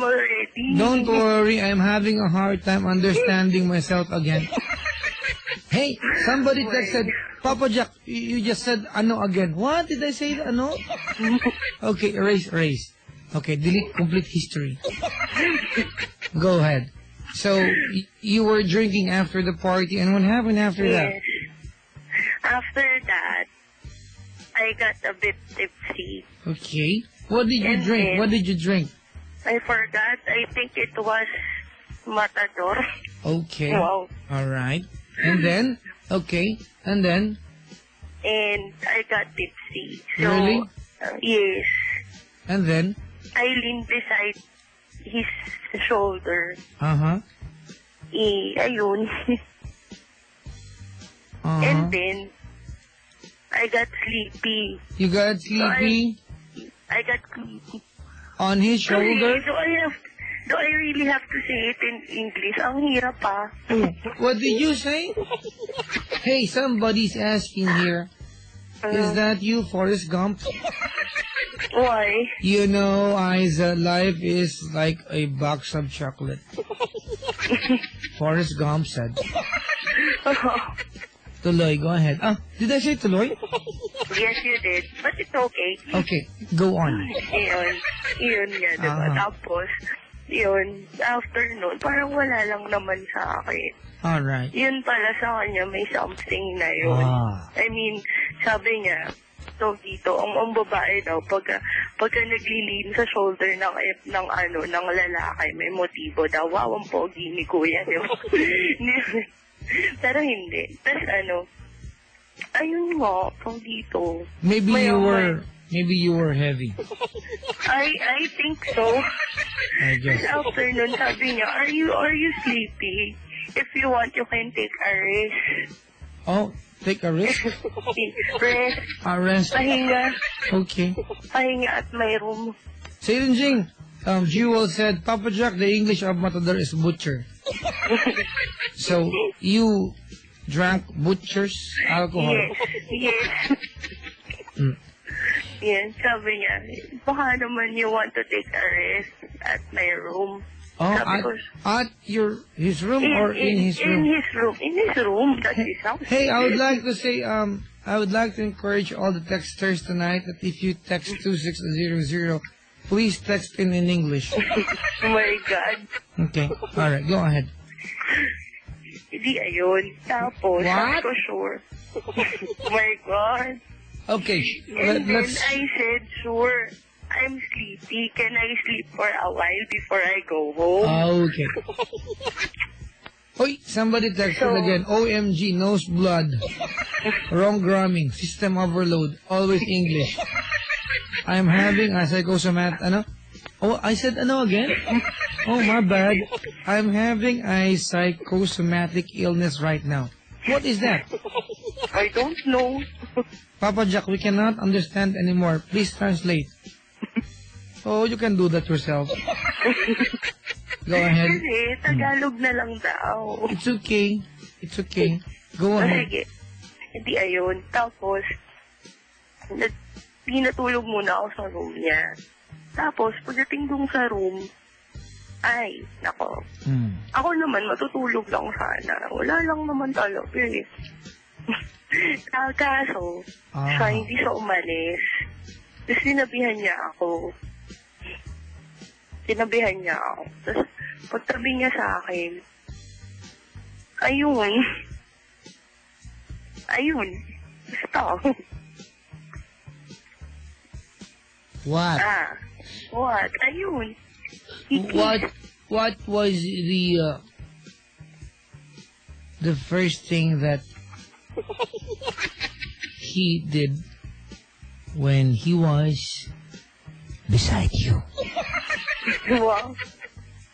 already. Don't worry, I'm having a hard time understanding myself again. Hey, somebody texted, Papa Jack, you just said ano again. What did I say? Ano? Okay, erase. Okay, delete complete history. Go ahead. So, you were drinking after the party, and what happened after that? After that, I got a bit tipsy. Okay. What did you drink? Then, what did you drink? I forgot. I think it was Matador. Okay. Wow. All right. And then? Okay. And then? And I got tipsy. So, Really? Yes. And then? I leaned beside his shoulder. Uh-huh. Ayun. And then, I got sleepy. You got sleepy? So I got sleepy. On his shoulder? Do I really have to say it in English? Ang hirap pa. What did you say? Hey, somebody's asking here. Is that you, Forrest Gump? Why? You know, Isa, life is like a box of chocolate. Forrest Gump said. Tuloy, go ahead. Did I say tuloy? Yes, you did. But it's okay. Okay, go on. Iyon nga, diba? Tapos, yun, after nun, parang wala lang naman sa akin. Alright. Yun pala sa kanya, may something na yun. I mean, sabi niya, so dito, ang babae daw, pagka naglilin sa shoulder ng lalaki, may motibo daw. Wow, ang pogi ni kuya, di ba? Pero hindi. Tapos ayun nga, pang dito. Maybe you were heavy. I think so. I guess. After nun, sabi niya, are you sleepy? If you want, you can take a rest. Oh, take a risk? Rest. Rest. Pahinga. Okay. Pahinga at my room. Say Jing, Jewel said, Papa Jack, the English of Matador is butcher. So, you drank butcher's alcohol? Yes. Yes, sabi niya, baka naman you want to take a rest at my room. At his room or in his room? In his room. That's his house. Hey, I would like to say, I would like to encourage all the texters tonight that if you text 2600, please text in English. Oh my God. Okay, alright, go ahead. Hindi ayun. Tapos, sabi ko sure. Oh my God. Okay, and then I said, sure, I'm sleepy. Can I sleep for a while before I go home? Okay. Oy, somebody texted again. OMG, nose blood. Wrong gramming. System overload. Always English. I'm having a psychosomatic, Oh, I said again? Oh, my bad. I'm having a psychosomatic illness right now. What is that? I don't know. Papa Jack, we cannot understand anymore. Please translate. Oh, you can do that yourself. Go ahead. Kasi, Tagalog na lang daw. It's okay. It's okay. Go ahead. Sige. Hindi ayun. Tapos, pinatulog muna ako sa room niya. Tapos, pagdating dun sa room, ay, nako. Ako naman, matutulog lang sana. Wala lang naman talaga eh. Kaso, siya hindi siya umalis. Tapos sinabihan niya ako. Tapos pagtabi niya sa akin, ayun. Basta. What? What? Ayun. What was the first thing that he did when he was beside you? Wow.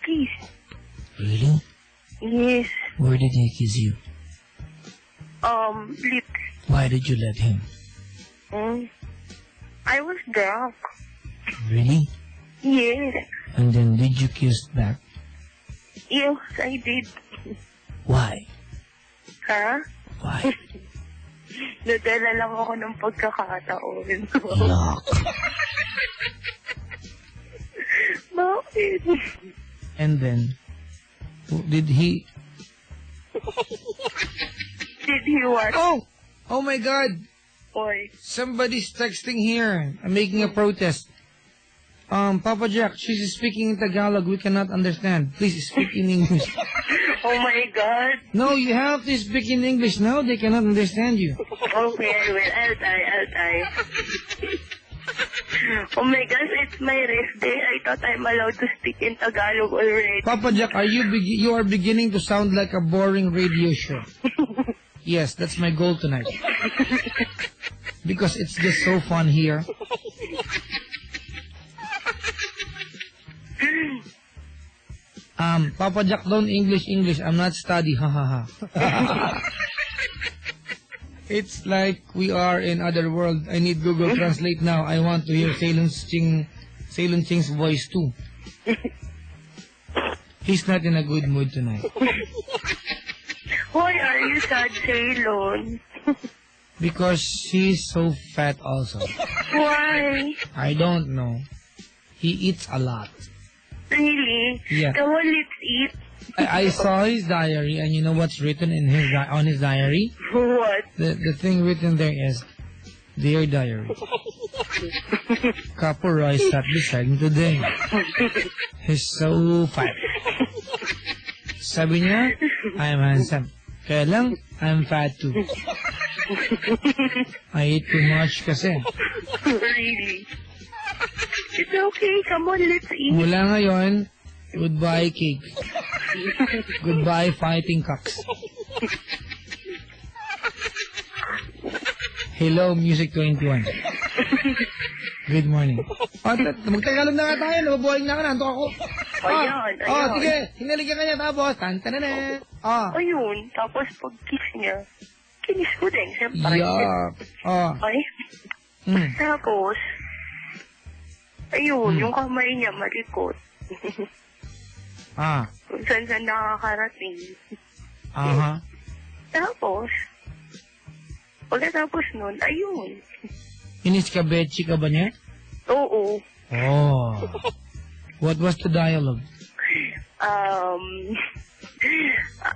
Kiss. Really? Yes. Where did he kiss you? Lips. Why did you let him? I was drunk. Really? Yes. And then did you kiss back? Yes, I did. Why? Huh? Why? Nadala lang ako ng pagkakataon. Yuck. Bakit? And then, did he... Did he what? Oh my God! Why? Somebody's texting here. I'm making a protest. Papa Jack, she's speaking in Tagalog. We cannot understand. Please speak in English. Oh my God. No, you have to speak in English now. They cannot understand you. Okay, I will. I'll try. Oh my gosh, it's my rest day. I thought I'm allowed to speak in Tagalog already. Papa Jack, you are beginning to sound like a boring radio show. Yes, that's my goal tonight. Because it's just so fun here. Papa Jack, don't English. I'm not study. Ha ha ha. It's like we are in other world. I need Google Translate now. I want to hear Ceylon Ching's voice too. He's not in a good mood tonight. Why are you sad, Ceylon? Because she's so fat also. Why? I don't know. He eats a lot. Really? Yeah. Come on, let's eat. I saw his diary, and you know what's written in on his diary? What? The thing written there is, Dear Diary, Capo Roy sat beside me today. He's so fat. Sabi niya, I'm handsome. Kaya lang, I'm fat too. I eat too much kasi. Really? It's okay. Come on, let's eat. Mula ngayon, goodbye cake. Goodbye fighting cocks. Hello, Music 21. Good morning. Magtagalog na nga tayo. Nababuhaling na ka na. Anto ako. Ayan. Sige. Hinalikan ka niya tapos. Tantanana. Ayun. Tapos pag kiss niya, kinis ko din. Siyempre. Yuck. Ay. Tapos, ayun, yung kamay niya malikot. Kung saan nakakarating. Tapos, pagkatapos nun, ayun. Iniskabechi ka ba niya? Oo. What was the dialogue?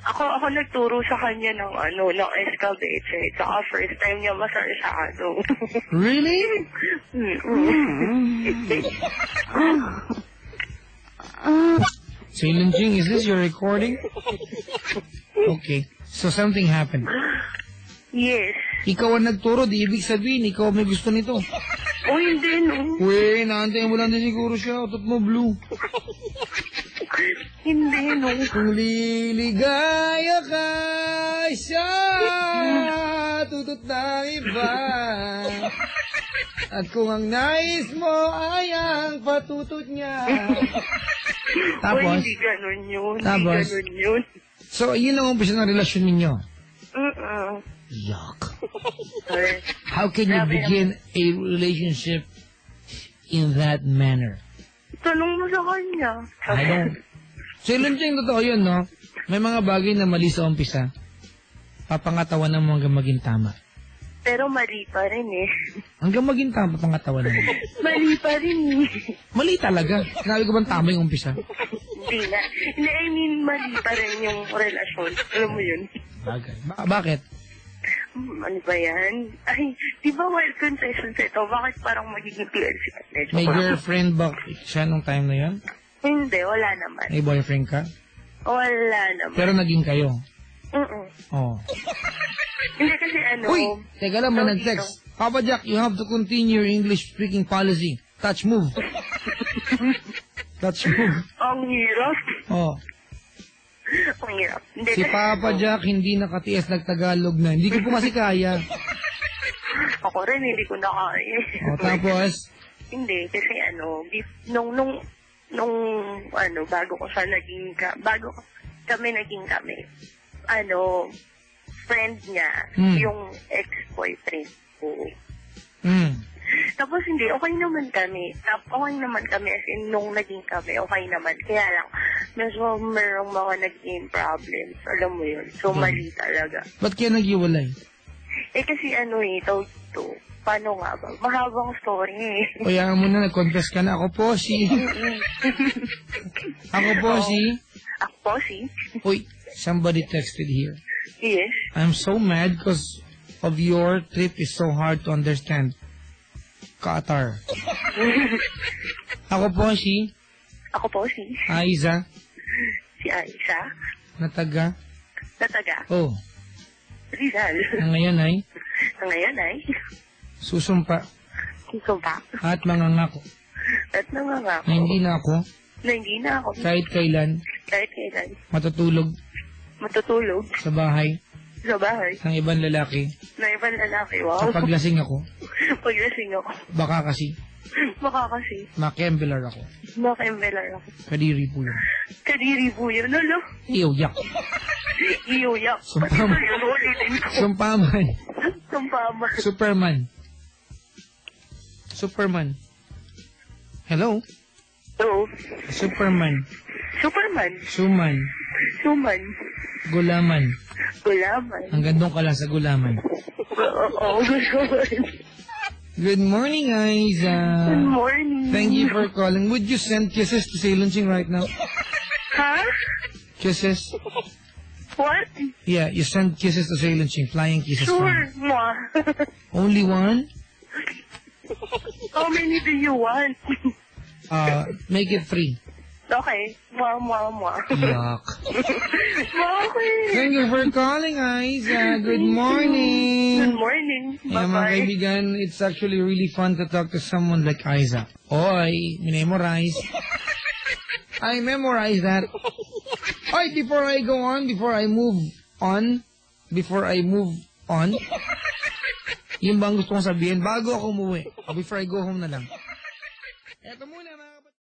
Ako nagturo sa kanya ng escabeche. Tsaka first time niya masarsado. Really? Ceylon Ching, is this your recording? Okay. So something happened. Yes. Ikaw ang nagturo, di ibig sabihin, ikaw may gusto nito. O hindi, no? Uy, naantay mo lang din siguro siya. Utot mo, blue. Hindi, no? Kung liligaya ka siya, tutot ng iba. At kung ang nais mo ay ang patutot niya. Tapos? O hindi ganun yun. Tapos? Hindi ganun yun. So, yun ang umpisa ng relasyon ninyo? Yuck. How can you begin a relationship in that manner? Tanong mo sa kanya. I don't. Ceylon Ching, totoo yun, no? May mga bagay na mali sa umpisa. Papangatawan ng hanggang maging tama. Pero mali pa rin eh. Hanggang maging tama, papangatawan naman. Mali pa rin eh. Mali talaga. Sinabi ko bang tama yung umpisa? Hindi na. Hindi, I mean, mali pa rin yung relasyon. Alam mo yun? Bagay. Bakit? Ano ba yan? Ay, di ba wild confessions ito? Bakit parang magiging PLC? May girlfriend ba siya nung time na yan? Hindi, wala naman. May boyfriend ka? Wala naman. Pero naging kayo? Hindi kasi Uy! Teka lang, may nag-text. Papa Jack, you have to continue your English speaking policy. Touch move. Touch move. Ang hirap. Ang hirap. Hindi, Si Papa Jack hindi nakatiis nagtagalog na. Hindi ko po kasi kaya. Ako rin, hindi ko na kaya. Tapos? Hindi, kasi bago ko siya bago kami naging friend niya, yung ex-boyfriend ko. Tapos hindi, okay naman kami. As in, nung naging kami, okay naman. Kaya lang, medyo merong mga naging problems. Alam mo yun. So, mali talaga. Ba't kaya nag-iwalay? Kasi Paano nga ba? Mahabang story eh. Kaya mo na, nag-confess ka na. Ako po si... Ako po si... Ako po si... Uy, somebody texted here. Yes. I'm so mad because of your trip is so hard to understand. Qatar. Ako po si... Ako po si... Aiza. Si Aisha. Na taga... Oh. Rizal. Na ngayon ay... Na ngayon ay... Susumpa. Susumpa. At mangangako. At nangangako. Na hindi na ako... Na hindi na ako. Kahit kailan... Kahit kailan. Matutulog... Matutulog. Sa bahay... Sa bahay. Ng ibang lalaki. Na ibang lalaki. Wow. Kapag lasing ako... Paglasing ako. Baka kasi... Baka kasi. Makembelar ako. Makembelar ako. Kadiri po yun. Kadiri po yun, ano? Iuyak. Iuyak. Sumpaman. Sumpaman. Sumpaman. Superman. Superman. Hello? Hello? Superman. Superman. Suman. Suman. Gulaman. Gulaman. Hanggang doon ka lang sa gulaman. Oo, gulaman. Good morning, Aiza. Good morning. Thank you for calling. Would you send kisses to Say Lunching right now? Huh? Kisses? What? Yeah, you send kisses to Say Lunching. Flying kisses. Sure, from- mwah. Only one? How many do you want? Make it 3. Okay. Mwah, mwah, mwah. Yuck. Okay. Thank you for calling, Aiza. Good morning. Good morning. Yeah, mga Bye-bye. kaibigan, it's actually really fun to talk to someone like Aiza. Oy, memorize. I memorize that. Oy, before I go on, before I move on, yung bang gusto kong sabihin, bago ako umuwi, before I go home na lang. Eto muna,